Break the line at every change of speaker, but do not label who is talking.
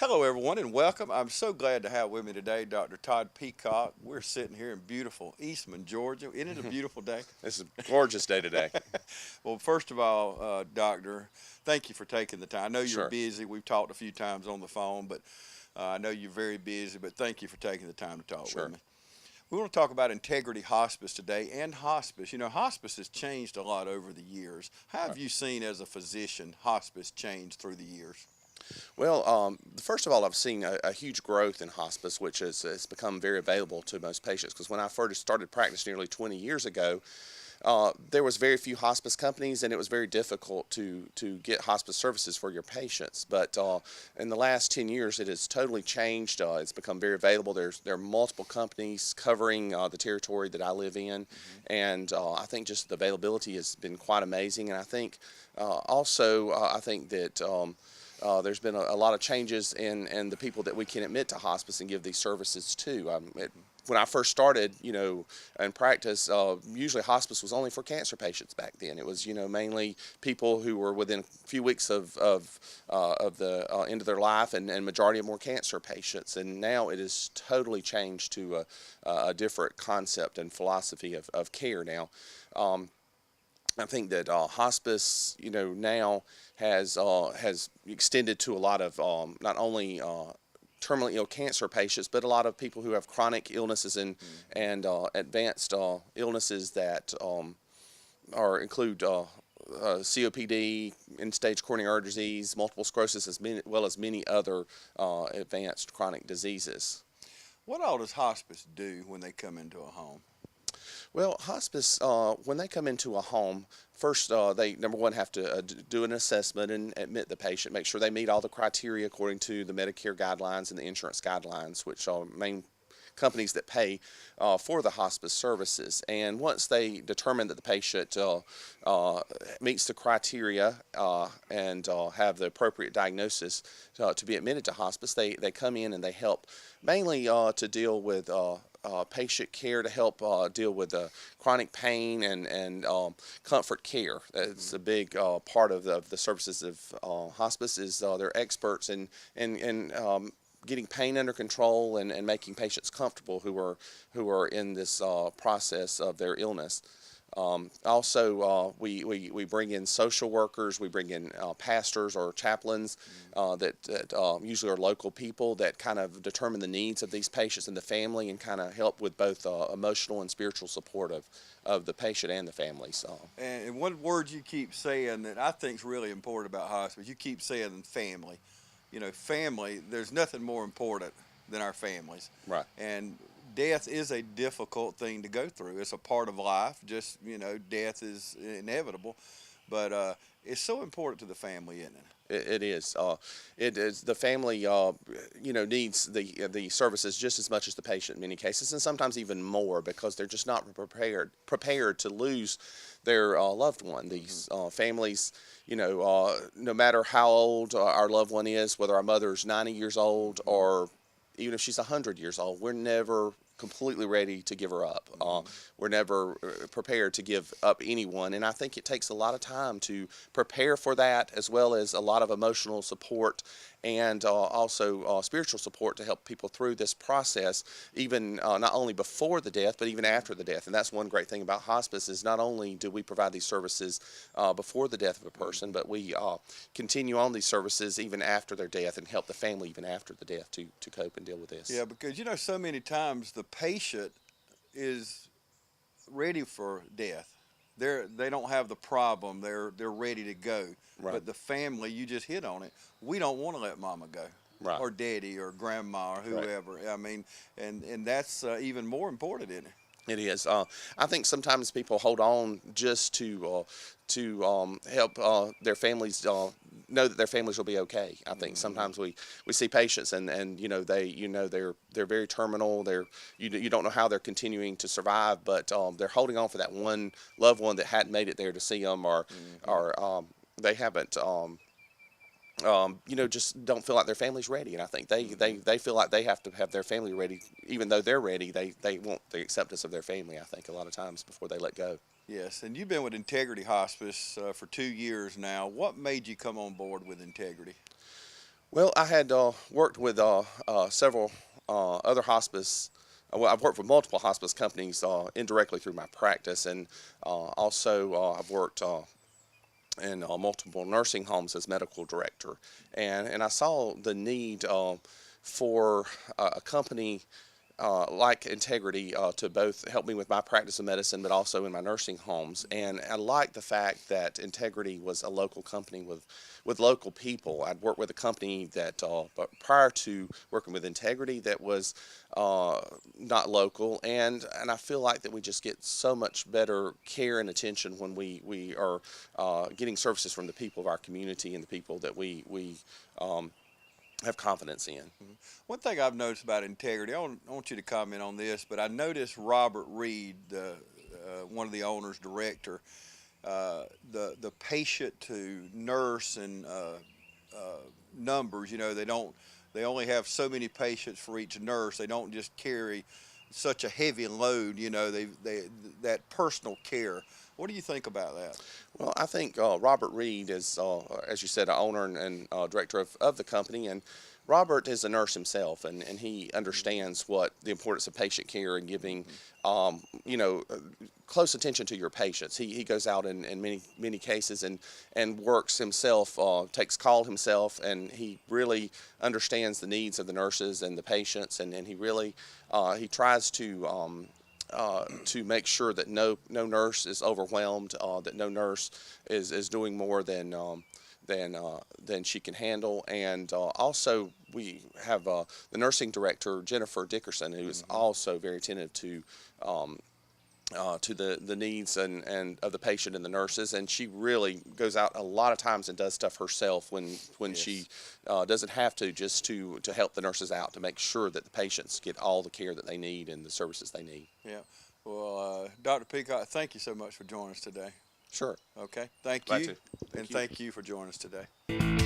Hello, everyone, and welcome. I'm so glad to have with me today Dr. Todd Peacock. We're sitting here in beautiful Eastman, Georgia. Isn't it a beautiful day?
This is a gorgeous day today.
Well, first of all, Doctor, thank you for taking the time. I know you're
Sure.
busy. We've talked a few times on the phone, but I know you're very busy, but thank you for taking the time to talk with
Sure.
me. We want to talk about integrity hospice today and hospice. You know, hospice has changed a lot over the years. How have
Right.
you seen as a physician hospice change through the years?
Well, first of all, I've seen a huge growth in hospice, which has become very available to most patients. Because when I first started practice nearly 20 years ago, there was very few hospice companies, and it was very difficult to get hospice services for your patients. But in the last 10 years, it has totally changed. It's become very available. There are multiple companies covering the territory that I live in, and I think just the availability has been quite amazing. And I think I think that. There's been a lot of changes in the people that we can admit to hospice and give these services to. When I first started, in practice, usually hospice was only for cancer patients back then. It was, mainly people who were within a few weeks of the end of their life, and majority of them were cancer patients. And now it has totally changed to a different concept and philosophy of care now. I think that hospice, now has extended to a lot of not only terminally ill cancer patients, but a lot of people who have chronic illnesses and advanced illnesses that include COPD, end-stage coronary artery disease, multiple sclerosis, well as many other advanced chronic diseases.
What all does hospice do when they come into a home?
Well, hospice, when they come into a home, first they, number one, have to do an assessment and admit the patient, make sure they meet all the criteria according to the Medicare guidelines and the insurance guidelines, which are main companies that pay for the hospice services. And once they determine that the patient meets the criteria and have the appropriate diagnosis to be admitted to hospice, they come in and they help mainly to deal with patient care, to help deal with chronic pain and comfort care. That's a big part of the services of hospice. Is they're experts in getting pain under control and making patients comfortable who are in this process of their illness. We bring in social workers, we bring in pastors or chaplains that usually are local people that kind of determine the needs of these patients and the family, and kind of help with both emotional and spiritual support of the patient and the family. So.
And one word you keep saying that I think is really important about hospice, you keep saying family. You know, family, there's nothing more important than our families.
Right.
And death is a difficult thing to go through. It's a part of life. Just, death is inevitable. But it's so important to the family, isn't it?
It is. It is the family. Needs the services just as much as the patient in many cases, and sometimes even more, because they're just not prepared to lose their loved one. These families, no matter how old our loved one is, whether our mother's 90 years old or even if she's 100 years old, we're never completely ready to give her up. We're never prepared to give up anyone, and I think it takes a lot of time to prepare for that, as well as a lot of emotional support and also spiritual support to help people through this process, even not only before the death, but even after the death. And that's one great thing about hospice, is not only do we provide these services before the death of a person, but we continue on these services even after their death, and help the family even after the death to cope and deal with this.
Yeah, because, so many times the patient is ready for death. They don't have the problem. They're ready to go.
Right.
But the family, you just hit on it. We don't want to let mama go,
Right.
or daddy, or grandma, or
Right.
whoever. I mean, and that's even more important, isn't it?
It is. I think sometimes people hold on just to help their families know that their families will be okay. I think sometimes we see patients and they're very terminal. You don't know how they're continuing to survive, but they're holding on for that one loved one that hadn't made it there to see them, or they haven't. Just don't feel like their family's ready. And I think they feel like they have to have their family ready. Even though they're ready, they want the acceptance of their family, I think, a lot of times before they let go.
Yes, and you've been with Integrity Hospice for 2 years now. What made you come on board with Integrity?
Well, I had worked with several other hospice. Well, I've worked with multiple hospice companies indirectly through my practice, and also I've worked in multiple nursing homes as medical director. And I saw the need for a company like Integrity to both help me with my practice of medicine, but also in my nursing homes. And I like the fact that Integrity was a local company with local people. I'd worked with a company that, but prior to working with Integrity, that was not local, and I feel like that we just get so much better care and attention when we are getting services from the people of our community and the people that we have confidence in.
One thing I've noticed about integrity, I want you to comment on this, but I noticed Robert Reed, one of the owners, director, the patient to nurse and numbers. You know, they only have so many patients for each nurse. They don't just carry such a heavy load. You know, they that personal care. What do you think about that?
Well, I think Robert Reed is, as you said, an owner and director of the company, and Robert is a nurse himself, and he understands what the importance of patient care and giving, you know, close attention to your patients. He goes out in many cases and works himself, takes call himself, and he really understands the needs of the nurses and the patients, and he really he tries to make sure that no nurse is overwhelmed, that no nurse is doing more than she can handle, and also we have the nursing director Jennifer Dickerson, who is also very attentive to the needs and of the patient and the nurses, and she really goes out a lot of times and does stuff herself when
Yes.
she doesn't have to, just to help the nurses out to make sure that the patients get all the care that they need and the services they need.
Yeah. Well, Dr. Peacock, thank you so much for joining us today.
Sure.
Okay. Thank
Glad
you.
to. Thank
And
you.
thank you for joining us today.